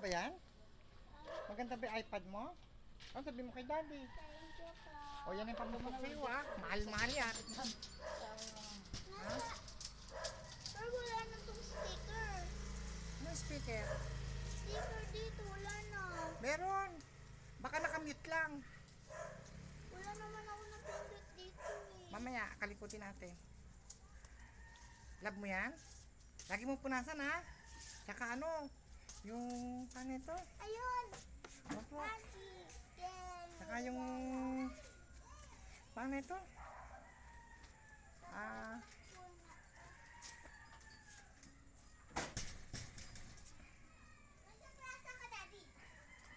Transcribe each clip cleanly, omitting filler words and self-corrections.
ba yan? Maganda ba yung iPad mo? Ano sabi mo kay daddy? Thank you po. O yan yung pamukog sa'yo ah. Mahal-mahal yan. Ha? Pero wala na tong sticker. Ano speaker? Sticker dito, wala na. Meron. Baka nakamute lang. Wala naman ako napindot dito eh. Mamaya, kalikutin natin. Love mo yan? Lagi mo punasan ha? Tsaka ano? Yung, paano ito? Ayun! Opo. Daddy! Yay! Tsaka yung, paano ito? Ah, Nasa klasa ka, Daddy?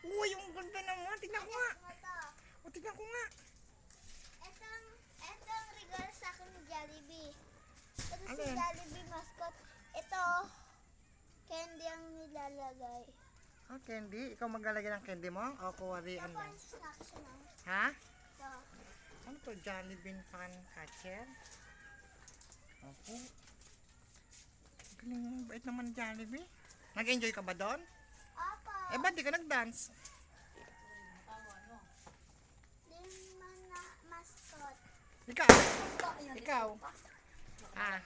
uy, yung ganda naman. Tignan ko nga. Ano to? O, tignan ko nga. Etong regalo sa akin ni Jollibee. Ito Ano si yan? Jollibee mascot. Ito, candy ang nilalagay. Ah, candy. Ikaw maglalagay ng candy mo? O, kuwarian Ako lang. ang snack siya na. Ha? Ito. Ano to? Jollibee fan catcher? Opo. Galing mo. Bait naman Jollibee. Nag-enjoy ka ba doon? Opo. Eh, ba't di ka nag-dance? Din man na mascot. Ikaw? Ikaw? Ah.